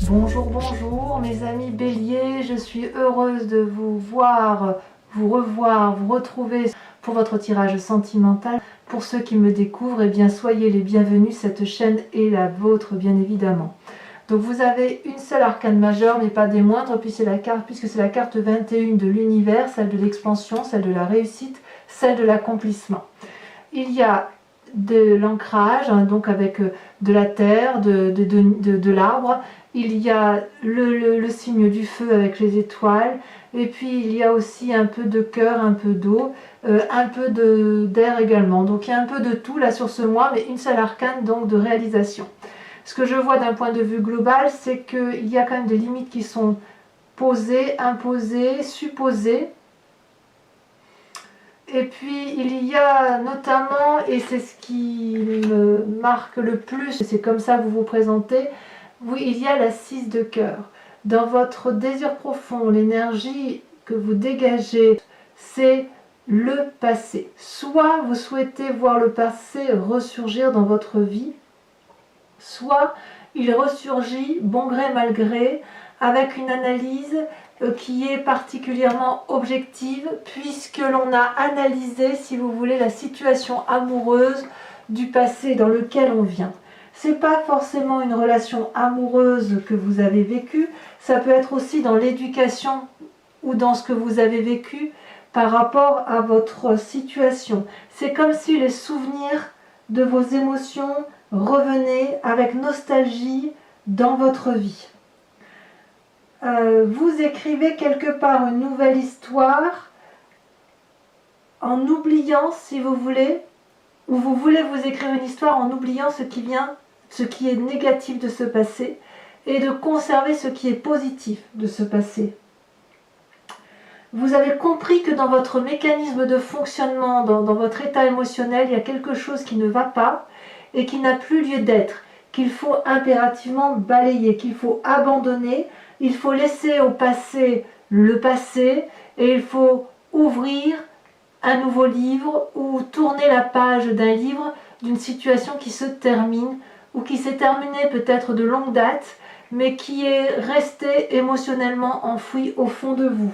Bonjour, bonjour mes amis béliers, je suis heureuse de vous voir, vous revoir, vous retrouver pour votre tirage sentimental. Pour ceux qui me découvrent, eh bien soyez les bienvenus, cette chaîne est la vôtre bien évidemment. Donc vous avez une seule arcane majeure, mais pas des moindres, puisque c'est la carte 21 de l'univers, celle de l'expansion, celle de la réussite, celle de l'accomplissement. Il y a de l'ancrage, donc avec de la terre, de l'arbre. Il y a le signe du feu avec les étoiles. Et puis il y a aussi un peu de cœur, un peu d'eau, un peu d'air également. Donc il y a un peu de tout là sur ce mois, mais une seule arcane donc de réalisation. Ce que je vois d'un point de vue global, c'est qu'il y a quand même des limites qui sont posées, imposées, supposées. Et puis il y a notamment, et c'est ce qui me marque le plus, c'est comme ça que vous vous présentez, oui, il y a la 6 de cœur. Dans votre désir profond, l'énergie que vous dégagez, c'est le passé. Soit vous souhaitez voir le passé ressurgir dans votre vie, soit il ressurgit bon gré mal gré, avec une analyse qui est particulièrement objective, puisque l'on a analysé, si vous voulez, la situation amoureuse du passé dans lequel on vient. Ce n'est pas forcément une relation amoureuse que vous avez vécue, ça peut être aussi dans l'éducation ou dans ce que vous avez vécu par rapport à votre situation. C'est comme si les souvenirs de vos émotions revenaient avec nostalgie dans votre vie. Vous écrivez quelque part une nouvelle histoire en oubliant, si vous voulez, ou vous voulez vous écrire une histoire en oubliant ce qui est négatif de ce passé et de conserver ce qui est positif de ce passé. Vous avez compris que dans votre mécanisme de fonctionnement, dans votre état émotionnel, il y a quelque chose qui ne va pas et qui n'a plus lieu d'être, qu'il faut impérativement balayer, qu'il faut abandonner. Il faut laisser au passé le passé et il faut ouvrir un nouveau livre ou tourner la page d'un livre d'une situation qui se termine ou qui s'est terminée peut-être de longue date mais qui est restée émotionnellement enfouie au fond de vous.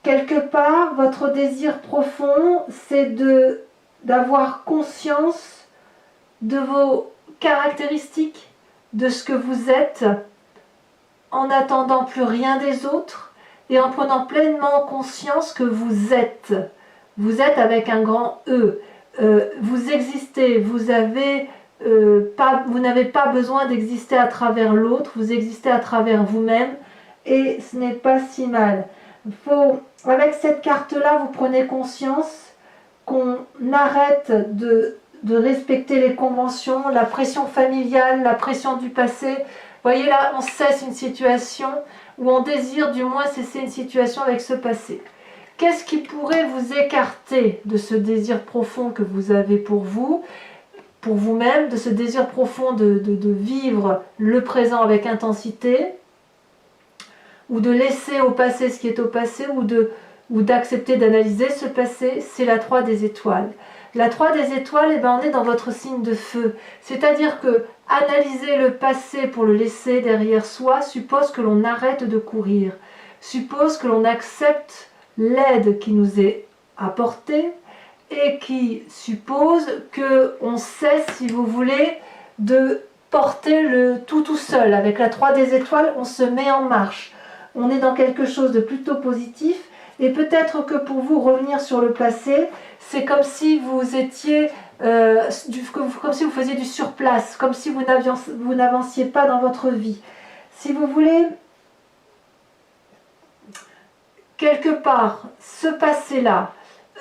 Quelque part, votre désir profond, c'est d'avoir conscience de vos caractéristiques, de ce que vous êtes, en n'attendant plus rien des autres et en prenant pleinement conscience que vous êtes. Vous êtes avec un grand E. Vous existez, vous n'avez pas besoin d'exister à travers l'autre, vous existez à travers vous-même et ce n'est pas si mal. Avec cette carte-là, vous prenez conscience qu'on arrête de respecter les conventions, la pression familiale, la pression du passé. Vous voyez là, on cesse une situation, ou on désire du moins cesser une situation avec ce passé. Qu'est-ce qui pourrait vous écarter de ce désir profond que vous avez pour vous, pour vous-même, de ce désir profond de vivre le présent avec intensité, ou de laisser au passé ce qui est au passé, ou d'accepter d'analyser ce passé? C'est la 3 des étoiles. La 3 des étoiles, eh ben, on est dans votre signe de feu. C'est-à-dire que analyser le passé pour le laisser derrière soi suppose que l'on arrête de courir, suppose que l'on accepte l'aide qui nous est apportée et qui suppose qu'on cesse, si vous voulez, de porter le tout seul. Avec la 3 des étoiles, on se met en marche. On est dans quelque chose de plutôt positif. Et peut-être que pour vous, revenir sur le passé, c'est comme si vous étiez, comme si vous faisiez du surplace, comme si vous n'avanciez pas dans votre vie. Si vous voulez, quelque part, ce passé-là,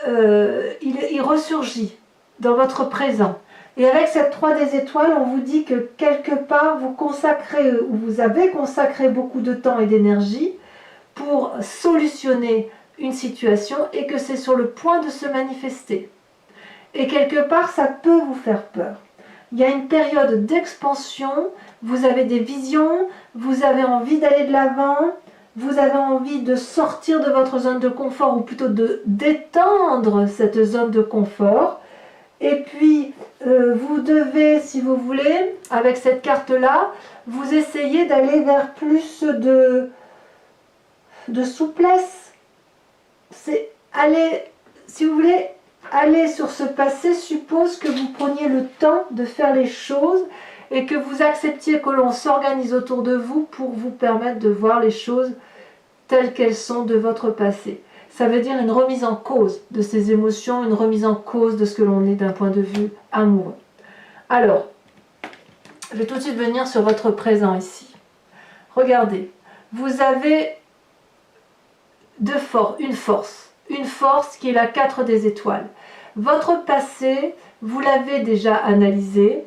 il ressurgit dans votre présent. Et avec cette 3 des étoiles, on vous dit que quelque part, vous avez consacré beaucoup de temps et d'énergie pour solutionner une situation et que c'est sur le point de se manifester. Et quelque part, ça peut vous faire peur. Il y a une période d'expansion, vous avez des visions, vous avez envie d'aller de l'avant, vous avez envie de sortir de votre zone de confort ou plutôt de d'étendre cette zone de confort. Et puis, vous devez, si vous voulez, avec cette carte-là, vous essayez d'aller vers plus de souplesse. C'est aller, si vous voulez, aller sur ce passé suppose que vous preniez le temps de faire les choses et que vous acceptiez que l'on s'organise autour de vous pour vous permettre de voir les choses telles qu'elles sont de votre passé. Ça veut dire une remise en cause de ces émotions, une remise en cause de ce que l'on est d'un point de vue amoureux. Alors, je vais tout de suite venir sur votre présent ici. Regardez, vous avez une force qui est la 4 des étoiles. Votre passé, vous l'avez déjà analysé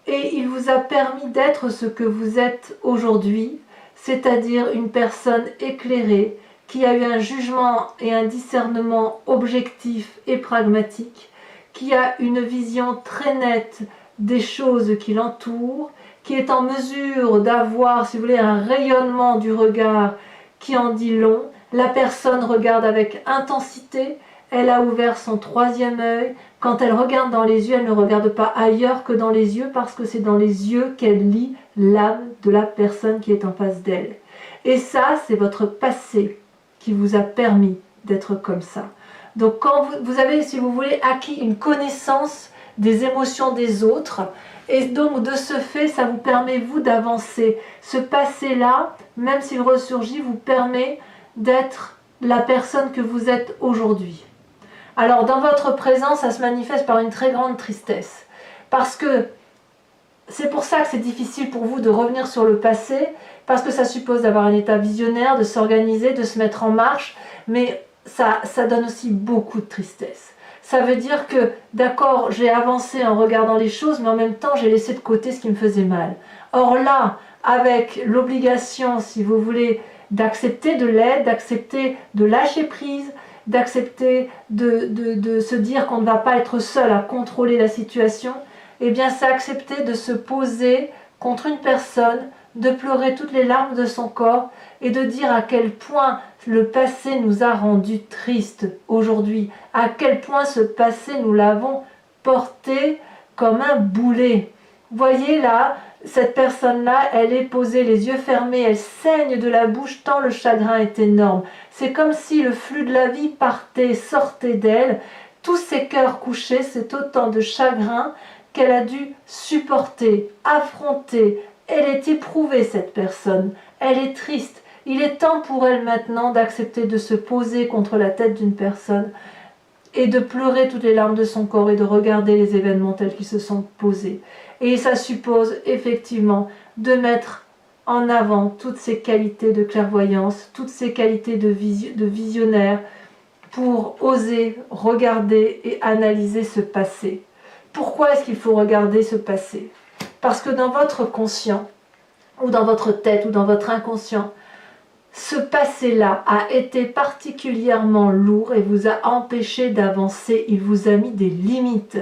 et il vous a permis d'être ce que vous êtes aujourd'hui, c'est-à-dire une personne éclairée qui a eu un jugement et un discernement objectif et pragmatique, qui a une vision très nette des choses qui l'entourent, qui est en mesure d'avoir, si vous voulez, un rayonnement du regard qui en dit long. La personne regarde avec intensité, elle a ouvert son 3e œil. Quand elle regarde dans les yeux, elle ne regarde pas ailleurs que dans les yeux parce que c'est dans les yeux qu'elle lit l'âme de la personne qui est en face d'elle. Et ça, c'est votre passé qui vous a permis d'être comme ça. Donc quand vous avez, si vous voulez, acquis une connaissance des émotions des autres, et donc de ce fait, ça vous permet, vous, d'avancer. Ce passé-là, même s'il ressurgit, vous permet d'être la personne que vous êtes aujourd'hui. Alors dans votre présent, ça se manifeste par une très grande tristesse. Parce que c'est pour ça que c'est difficile pour vous de revenir sur le passé, parce que ça suppose d'avoir un état visionnaire, de s'organiser, de se mettre en marche, mais ça donne aussi beaucoup de tristesse. Ça veut dire que, d'accord, j'ai avancé en regardant les choses, mais en même temps, j'ai laissé de côté ce qui me faisait mal. Or là, avec l'obligation, si vous voulez, d'accepter de l'aide, d'accepter de lâcher prise, d'accepter de se dire qu'on ne va pas être seul à contrôler la situation, eh bien c'est accepter de se poser contre une personne, de pleurer toutes les larmes de son corps et de dire à quel point le passé nous a rendus tristes aujourd'hui, à quel point ce passé nous l'avons porté comme un boulet. Voyez là, cette personne-là, elle est posée, les yeux fermés, elle saigne de la bouche tant le chagrin est énorme. C'est comme si le flux de la vie partait, sortait d'elle. Tous ces cœurs couchés, c'est autant de chagrin qu'elle a dû supporter, affronter. Elle est éprouvée, cette personne. Elle est triste. Il est temps pour elle maintenant d'accepter de se poser contre la tête d'une personne et de pleurer toutes les larmes de son corps et de regarder les événements tels qu'ils se sont posés. Et ça suppose effectivement de mettre en avant toutes ces qualités de clairvoyance, toutes ces qualités de visionnaire pour oser regarder et analyser ce passé. Pourquoi est-ce qu'il faut regarder ce passé? Parce que dans votre conscient, ou dans votre tête, ou dans votre inconscient, ce passé-là a été particulièrement lourd et vous a empêché d'avancer, il vous a mis des limites.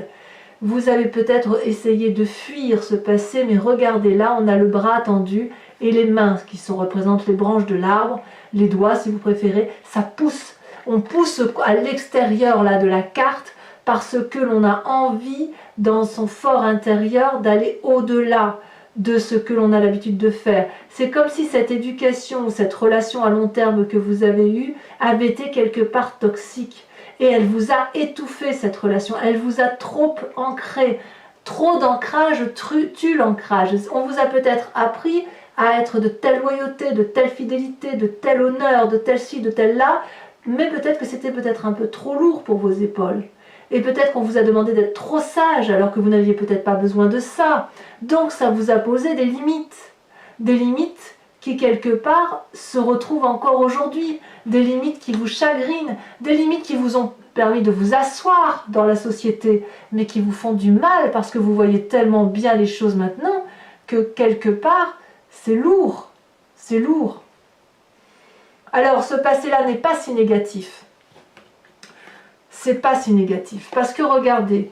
Vous avez peut-être essayé de fuir ce passé, mais regardez là, on a le bras tendu et les mains qui représentent les branches de l'arbre, les doigts si vous préférez, ça pousse. On pousse à l'extérieur là de la carte parce que l'on a envie dans son fort intérieur d'aller au-delà de ce que l'on a l'habitude de faire. C'est comme si cette éducation ou cette relation à long terme que vous avez eue avait été quelque part toxique. Et elle vous a étouffé cette relation, elle vous a trop ancré. Trop d'ancrage tue l'ancrage. On vous a peut-être appris à être de telle loyauté, de telle fidélité, de tel honneur, de tel ci, de tel là, mais peut-être que c'était peut-être un peu trop lourd pour vos épaules. Et peut-être qu'on vous a demandé d'être trop sage alors que vous n'aviez peut-être pas besoin de ça. Donc ça vous a posé des limites qui quelque part se retrouvent encore aujourd'hui, des limites qui vous chagrinent, des limites qui vous ont permis de vous asseoir dans la société, mais qui vous font du mal parce que vous voyez tellement bien les choses maintenant que quelque part c'est lourd, c'est lourd. Alors ce passé-là n'est pas si négatif. C'est pas si négatif. Parce que regardez,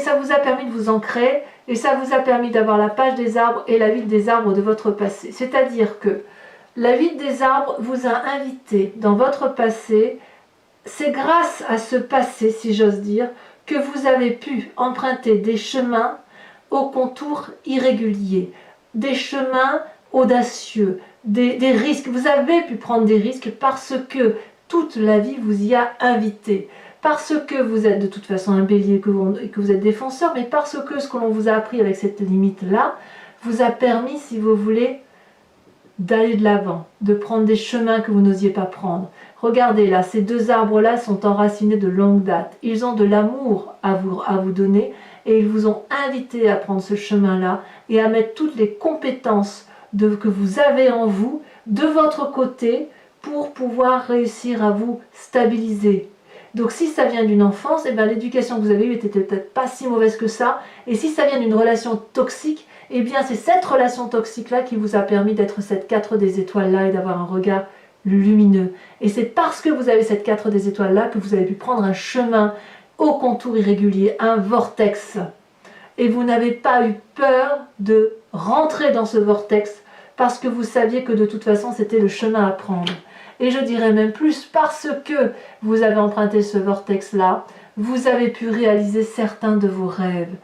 ça vous a permis de vous ancrer et ça vous a permis d'avoir la page des arbres et la vie des arbres de votre passé. C'est-à-dire que la vie des arbres vous a invité dans votre passé. C'est grâce à ce passé, si j'ose dire, que vous avez pu emprunter des chemins aux contours irréguliers, des chemins audacieux, des risques. Vous avez pu prendre des risques parce que toute la vie vous y a invité. Parce que vous êtes de toute façon un bélier et que vous êtes défenseur, mais parce que ce que l'on vous a appris avec cette limite-là vous a permis, si vous voulez, d'aller de l'avant, de prendre des chemins que vous n'osiez pas prendre. Regardez là, ces deux arbres-là sont enracinés de longue date. Ils ont de l'amour à vous donner et ils vous ont invité à prendre ce chemin-là et à mettre toutes les compétences que vous avez en vous de votre côté pour pouvoir réussir à vous stabiliser. Donc si ça vient d'une enfance, eh ben, l'éducation que vous avez eue était peut-être pas si mauvaise que ça. Et si ça vient d'une relation toxique, eh bien c'est cette relation toxique-là qui vous a permis d'être cette 4 des étoiles-là et d'avoir un regard lumineux. Et c'est parce que vous avez cette 4 des étoiles-là que vous avez pu prendre un chemin au contour irrégulier, un vortex. Et vous n'avez pas eu peur de rentrer dans ce vortex parce que vous saviez que de toute façon c'était le chemin à prendre. Et je dirais même plus, parce que vous avez emprunté ce vortex-là, vous avez pu réaliser certains de vos rêves.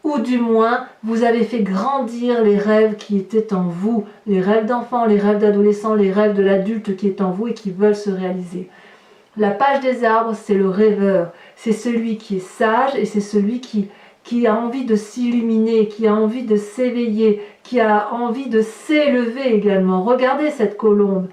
Ou du moins, vous avez fait grandir les rêves qui étaient en vous, les rêves d'enfants, les rêves d'adolescents, les rêves de l'adulte qui est en vous et qui veulent se réaliser. La page des arbres, c'est le rêveur, c'est celui qui est sage et c'est celui qui a envie de s'illuminer, qui a envie de s'éveiller, qui a envie de s'élever également. Regardez cette colombe.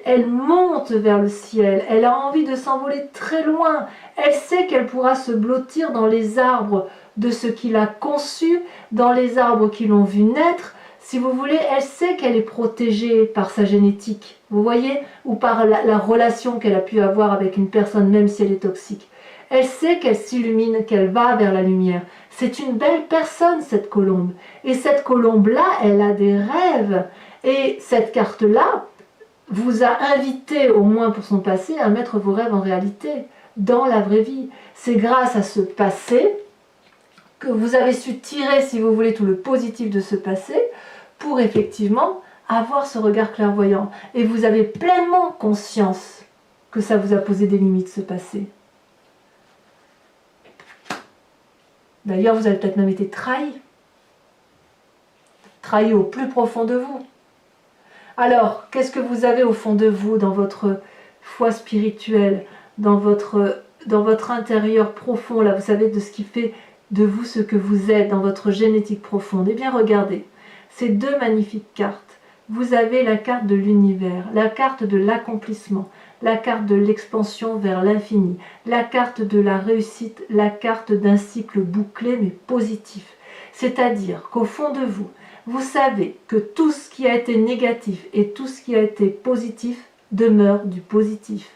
Elle monte vers le ciel, elle a envie de s'envoler très loin, elle sait qu'elle pourra se blottir dans les arbres de ce qu'il a conçu, dans les arbres qui l'ont vu naître. Si vous voulez, elle sait qu'elle est protégée par sa génétique, vous voyez, ou par la relation qu'elle a pu avoir avec une personne, même si elle est toxique. Elle sait qu'elle s'illumine, qu'elle va vers la lumière. C'est une belle personne, cette colombe. Et cette colombe-là, elle a des rêves. Et cette carte-là vous a invité, au moins pour son passé, à mettre vos rêves en réalité, dans la vraie vie. C'est grâce à ce passé que vous avez su tirer, si vous voulez, tout le positif de ce passé, pour effectivement avoir ce regard clairvoyant. Et vous avez pleinement conscience que ça vous a posé des limites, ce passé. D'ailleurs, vous avez peut-être même été trahi. Trahi au plus profond de vous. Alors, qu'est-ce que vous avez au fond de vous, dans votre foi spirituelle, dans votre intérieur profond, là, vous savez, de ce qui fait de vous ce que vous êtes, dans votre génétique profonde? Eh bien, regardez, ces deux magnifiques cartes. Vous avez la carte de l'univers, la carte de l'accomplissement, la carte de l'expansion vers l'infini, la carte de la réussite, la carte d'un cycle bouclé mais positif. C'est-à-dire qu'au fond de vous, vous savez que tout ce qui a été négatif et tout ce qui a été positif demeure du positif.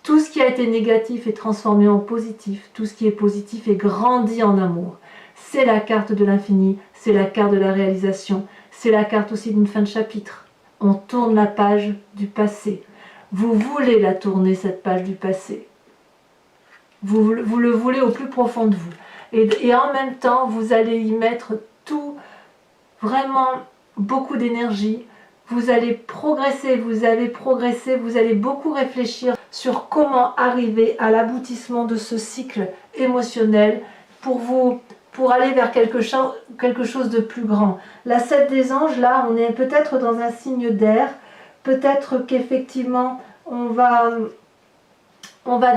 Tout ce qui a été négatif est transformé en positif. Tout ce qui est positif est grandi en amour. C'est la carte de l'infini, c'est la carte de la réalisation, c'est la carte aussi d'une fin de chapitre. On tourne la page du passé. Vous voulez la tourner, cette page du passé. Vous le voulez au plus profond de vous. Et en même temps, vous allez y mettre tout, vraiment beaucoup d'énergie. Vous allez progresser, vous allez beaucoup réfléchir sur comment arriver à l'aboutissement de ce cycle émotionnel pour aller vers quelque chose de plus grand. La 7 des anges, là, on est peut-être dans un signe d'air, peut-être qu'effectivement, on va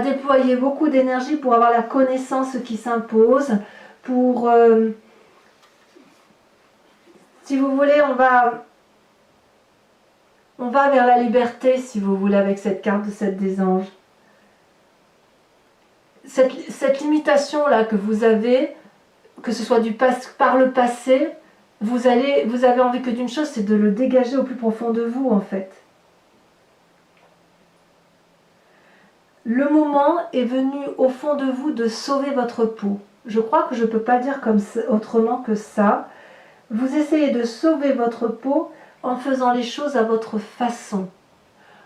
déployer beaucoup d'énergie pour avoir la connaissance qui s'impose, pour... si vous voulez, on va vers la liberté, si vous voulez, avec cette carte de 7 des anges. Cette limitation-là que vous avez, que ce soit par le passé, vous avez envie que d'une chose, c'est de le dégager au plus profond de vous, en fait. Le moment est venu au fond de vous de sauver votre peau. Je crois que je ne peux pas dire autrement que ça. Vous essayez de sauver votre peau en faisant les choses à votre façon,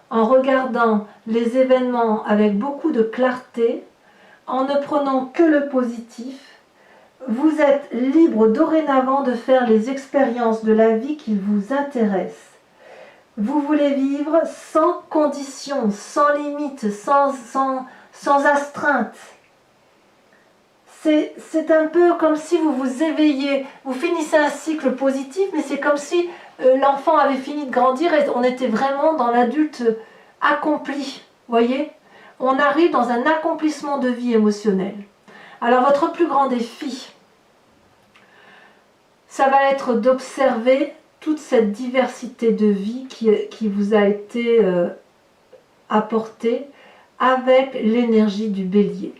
en regardant les événements avec beaucoup de clarté, en ne prenant que le positif. Vous êtes libre dorénavant de faire les expériences de la vie qui vous intéressent. Vous voulez vivre sans conditions, sans limites, sans astreinte. c'est un peu comme si vous vous éveillez, vous finissez un cycle positif, mais c'est comme si l'enfant avait fini de grandir et on était vraiment dans l'adulte accompli, voyez? On arrive dans un accomplissement de vie émotionnelle. Alors votre plus grand défi, ça va être d'observer toute cette diversité de vie qui vous a été apportée avec l'énergie du bélier.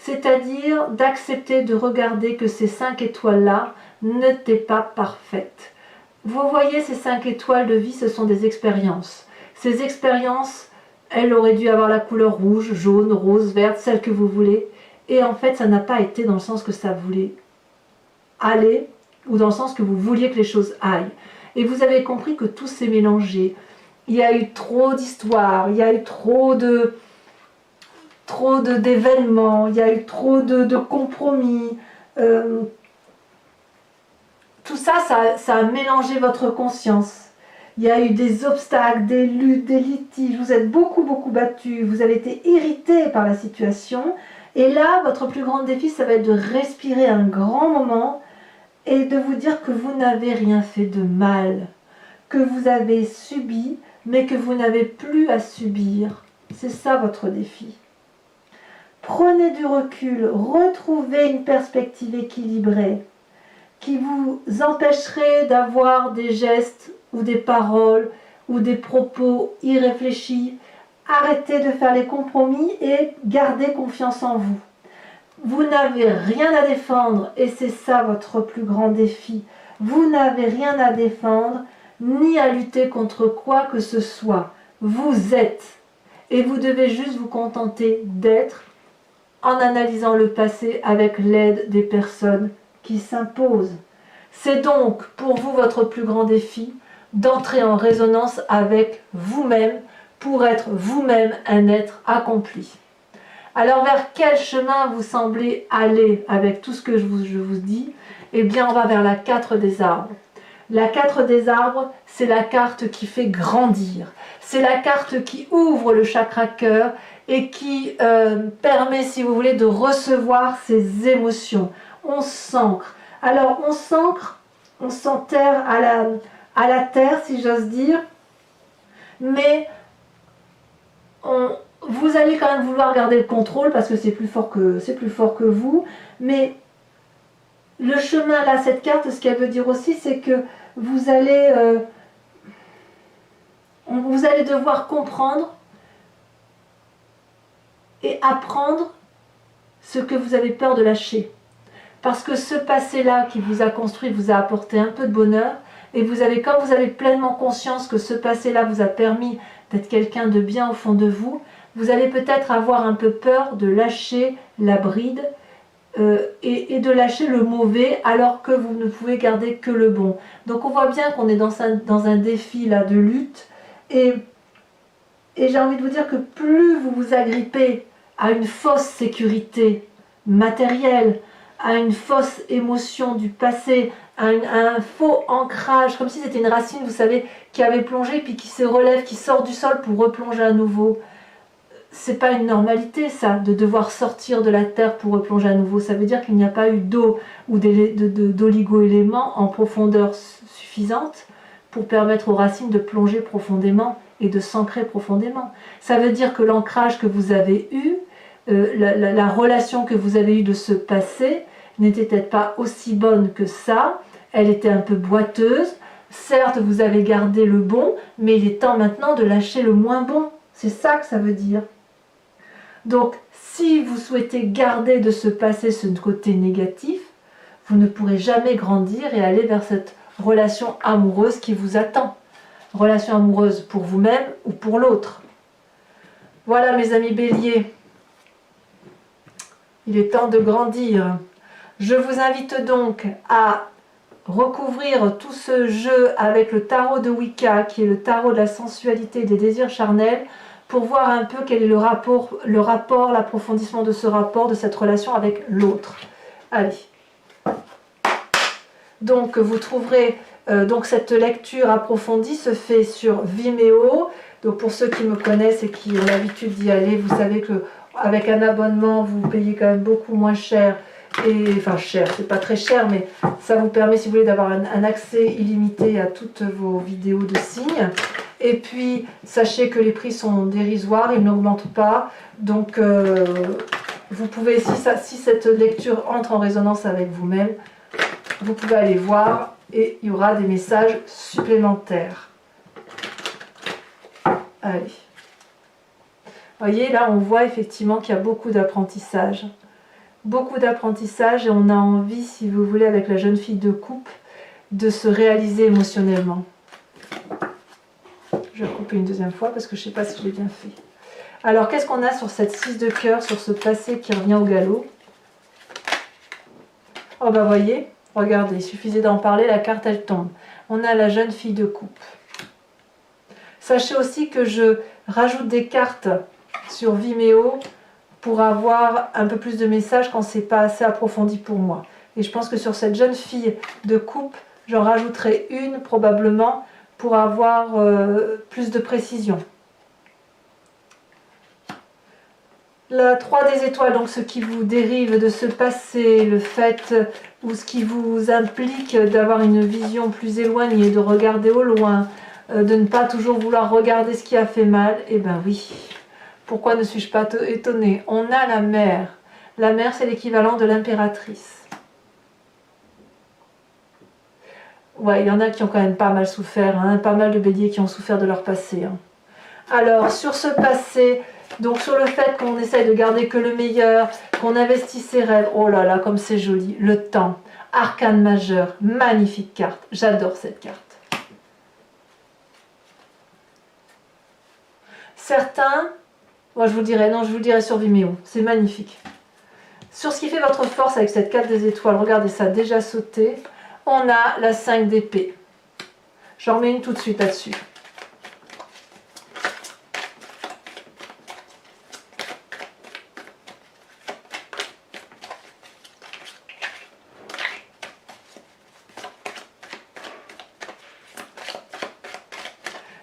C'est-à-dire d'accepter de regarder que ces 5 étoiles-là n'étaient pas parfaites. Vous voyez, ces 5 étoiles de vie, ce sont des expériences. Ces expériences, elles auraient dû avoir la couleur rouge, jaune, rose, verte, celle que vous voulez. Et en fait, ça n'a pas été dans le sens que ça voulait aller, ou dans le sens que vous vouliez que les choses aillent. Et vous avez compris que tout s'est mélangé. Il y a eu trop d'histoires, il y a eu trop d'événements, il y a eu trop de compromis. Tout ça, ça a mélangé votre conscience. Il y a eu des obstacles, des luttes, des litiges. Vous êtes beaucoup battu. Vous avez été irrité par la situation. Et là, votre plus grand défi, ça va être de respirer un grand moment et de vous dire que vous n'avez rien fait de mal, que vous avez subi, mais que vous n'avez plus à subir. C'est ça votre défi. Prenez du recul, retrouvez une perspective équilibrée qui vous empêcherait d'avoir des gestes ou des paroles ou des propos irréfléchis. Arrêtez de faire les compromis et gardez confiance en vous. Vous n'avez rien à défendre et c'est ça votre plus grand défi. Vous n'avez rien à défendre ni à lutter contre quoi que ce soit. Vous êtes et vous devez juste vous contenter d'être en analysant le passé avec l'aide des personnes qui s'imposent. C'est donc pour vous votre plus grand défi d'entrer en résonance avec vous-même pour être vous-même un être accompli. Alors vers quel chemin vous semblez aller avec tout ce que je vous dis? Eh bien on va vers la 4 des arbres. La 4 des arbres, c'est la carte qui fait grandir. C'est la carte qui ouvre le chakra cœur et qui permet, si vous voulez, de recevoir ces émotions. On s'ancre. Alors on s'ancre, on s'enterre à la terre, si j'ose dire, mais vous allez quand même vouloir garder le contrôle parce que c'est plus fort que vous, mais le chemin là, cette carte, ce qu'elle veut dire aussi, c'est que vous allez devoir comprendre et apprendre ce que vous avez peur de lâcher. Parce que ce passé-là qui vous a construit vous a apporté un peu de bonheur, et quand vous avez pleinement conscience que ce passé-là vous a permis d'être quelqu'un de bien au fond de vous, vous allez peut-être avoir un peu peur de lâcher la bride et de lâcher le mauvais alors que vous ne pouvez garder que le bon. Donc on voit bien qu'on est dans un défi là de lutte, et j'ai envie de vous dire que plus vous vous agrippez à une fausse sécurité matérielle, à une fausse émotion du passé, à un faux ancrage, comme si c'était une racine, vous savez, qui avait plongé puis qui se relève, qui sort du sol pour replonger à nouveau. C'est pas une normalité ça, de devoir sortir de la terre pour replonger à nouveau. Ça veut dire qu'il n'y a pas eu d'eau ou d'oligo-éléments en profondeur suffisante pour permettre aux racines de plonger profondément et de s'ancrer profondément. Ça veut dire que l'ancrage que vous avez eu, la relation que vous avez eue de ce passé n'était peut-être pas aussi bonne que ça, elle était un peu boiteuse. Certes, vous avez gardé le bon, mais il est temps maintenant de lâcher le moins bon. C'est ça que ça veut dire. Donc, si vous souhaitez garder de ce passé ce côté négatif, vous ne pourrez jamais grandir et aller vers cette relation amoureuse qui vous attend. Relation amoureuse pour vous-même ou pour l'autre. Voilà mes amis béliers, il est temps de grandir. Je vous invite donc à recouvrir tout ce jeu avec le tarot de Wicca, qui est le tarot de la sensualité et des désirs charnels, pour voir un peu quel est le rapport, l'approfondissement de ce rapport, de cette relation avec l'autre. Allez. Donc vous trouverez donc cette lecture approfondie se fait sur Vimeo. Donc pour ceux qui me connaissent et qui ont l'habitude d'y aller, vous savez que avec un abonnement vous payez quand même beaucoup moins cher Et enfin cher, c'est pas très cher, mais ça vous permet, si vous voulez, d'avoir un accès illimité à toutes vos vidéos de signes. Et puis, sachez que les prix sont dérisoires, ils n'augmentent pas. Donc, vous pouvez, si cette lecture entre en résonance avec vous-même, vous pouvez aller voir et il y aura des messages supplémentaires. Allez. Vous voyez, là, on voit effectivement qu'il y a beaucoup d'apprentissage. Beaucoup d'apprentissage et on a envie, si vous voulez, avec la jeune fille de coupe, de se réaliser émotionnellement. Je vais couper une deuxième fois parce que je ne sais pas si je l'ai bien fait. Alors, qu'est-ce qu'on a sur cette 6 de cœur, sur ce passé qui revient au galop? Oh, bah, voyez, regardez, il suffisait d'en parler, la carte, elle tombe. On a la jeune fille de coupe. Sachez aussi que je rajoute des cartes sur Vimeo pour avoir un peu plus de messages quand c'est pas assez approfondi pour moi. Et je pense que sur cette jeune fille de coupe, j'en rajouterai une probablement pour avoir plus de précision. La 3 des étoiles, donc ce qui vous dérive de ce passé, le fait ou ce qui vous implique d'avoir une vision plus éloignée, de regarder au loin, de ne pas toujours vouloir regarder ce qui a fait mal, eh bien oui. Pourquoi ne suis-je pas étonnée? On a la mer. La mer, c'est l'équivalent de l'impératrice. Ouais, il y en a qui ont quand même pas mal souffert, hein, pas mal de béliers qui ont souffert de leur passé. Hein. Alors, sur ce passé, donc sur le fait qu'on essaye de garder que le meilleur, qu'on investit ses rêves, oh là là, comme c'est joli, le temps, arcane majeur, magnifique carte, j'adore cette carte. Certains... Moi, je vous le dirai, non, je vous le dirai sur Vimeo. C'est magnifique. Sur ce qui fait votre force avec cette 4 des étoiles, regardez ça, déjà sauté. On a la 5 d'épée. J'en remets une tout de suite là-dessus.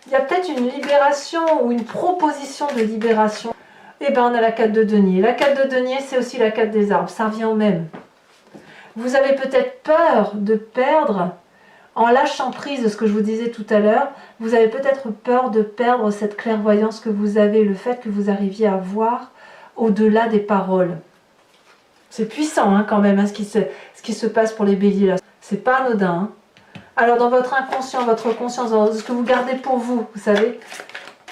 Il y a peut-être une libération ou une proposition de libération. Et bien on a la 4 de denier. La 4 de denier, c'est aussi la 4 des arbres. Ça revient au même. Vous avez peut-être peur de perdre, en lâchant prise de ce que je vous disais tout à l'heure, vous avez peut-être peur de perdre cette clairvoyance que vous avez, le fait que vous arriviez à voir au-delà des paroles. C'est puissant hein, quand même, hein, ce qui se passe pour les béliers là. C'est pas anodin. Hein. Alors dans votre inconscient, votre conscience, dans ce que vous gardez pour vous, vous savez,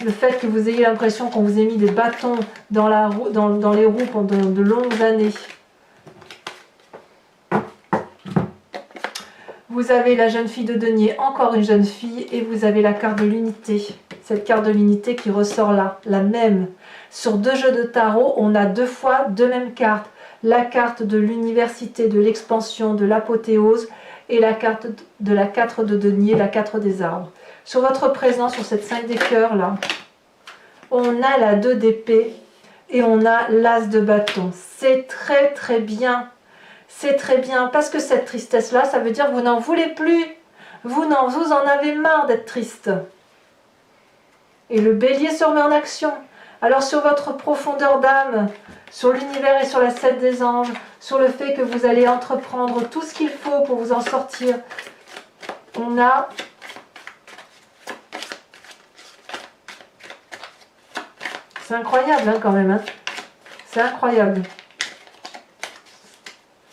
le fait que vous ayez l'impression qu'on vous ait mis des bâtons dans les roues pendant de longues années. Vous avez la jeune fille de denier, encore une jeune fille, et vous avez la carte de l'unité. Cette carte de l'unité qui ressort là, la même. Sur 2 jeux de tarot, on a 2 fois 2 mêmes cartes. La carte de l'université, de l'expansion, de l'apothéose, et la carte de la 4 de denier, la 4 des arbres. Sur votre présent, sur cette 5 des cœurs là, on a la 2 d'épée et on a l'as de bâton. C'est très très bien. C'est très bien parce que cette tristesse là, ça veut dire que vous n'en voulez plus. Vous en avez marre d'être triste. Et le bélier se remet en action. Alors sur votre profondeur d'âme, sur l'univers et sur la 7 des anges, sur le fait que vous allez entreprendre tout ce qu'il faut pour vous en sortir, on a c'est incroyable hein, quand même. Hein. C'est incroyable.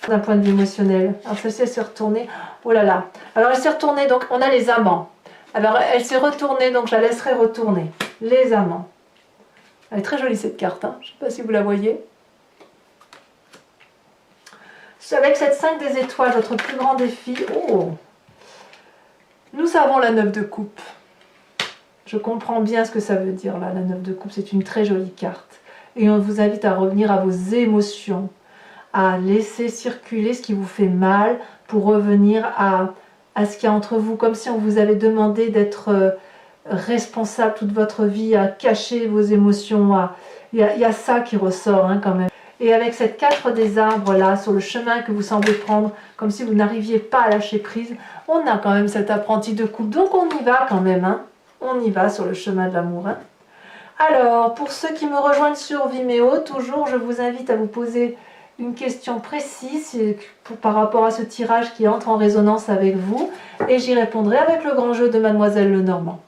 D'un point de vue émotionnel. Alors celle-ci elle s'est retournée. Oh là là. Alors elle s'est retournée, donc on a les amants. Alors elle s'est retournée, donc je la laisserai retourner. Les amants. Elle est très jolie cette carte. Hein. Je ne sais pas si vous la voyez. Avec cette 5 des étoiles, votre plus grand défi. Oh. Nous avons la 9 de coupe. Je comprends bien ce que ça veut dire là, la 9 de coupe. C'est une très jolie carte. Et on vous invite à revenir à vos émotions, à laisser circuler ce qui vous fait mal pour revenir à ce qu'il y a entre vous, comme si on vous avait demandé d'être responsable toute votre vie, à cacher vos émotions. Il y a ça qui ressort hein, quand même. Et avec cette 4 des arbres là, sur le chemin que vous semblez prendre, comme si vous n'arriviez pas à lâcher prise, on a quand même cet apprenti de coupe. Donc on y va quand même, hein. On y va sur le chemin de l'amour. Hein. Alors, pour ceux qui me rejoignent sur Vimeo, toujours je vous invite à vous poser une question précise par rapport à ce tirage qui entre en résonance avec vous, et j'y répondrai avec le grand jeu de Mademoiselle Lenormand.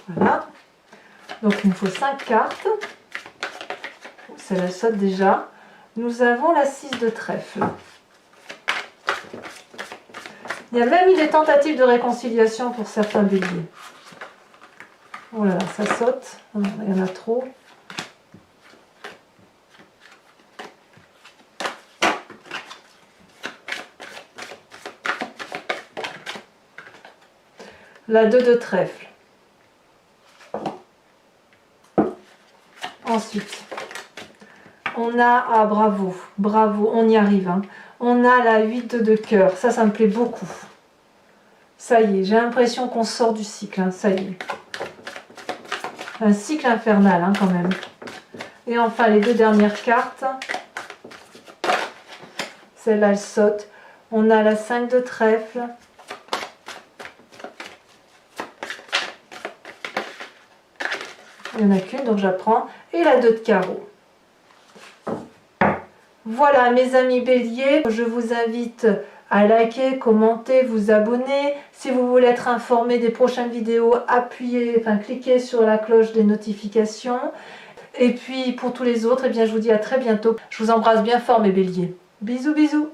Voilà, donc il me faut 5 cartes, ça la saute déjà. Nous avons la 6 de trèfle. Il y a même eu des tentatives de réconciliation pour certains béliers. Oh là là, ça saute, il y en a trop. La 2 de trèfle. Ensuite, on a, ah bravo, bravo, on y arrive. Hein. On a la 8 de cœur, ça me plaît beaucoup. Ça y est, j'ai l'impression qu'on sort du cycle, hein, ça y est. Un cycle infernal hein, quand même. Et enfin, les 2 dernières cartes. Celle-là, elle saute. On a la 5 de trèfle. Il n'y en a qu'une, donc j'apprends. Et la 2 de carreau. Voilà mes amis béliers, je vous invite à liker, commenter, vous abonner. Si vous voulez être informé des prochaines vidéos, cliquez sur la cloche des notifications. Et puis pour tous les autres, eh bien, je vous dis à très bientôt. Je vous embrasse bien fort mes béliers. Bisous bisous.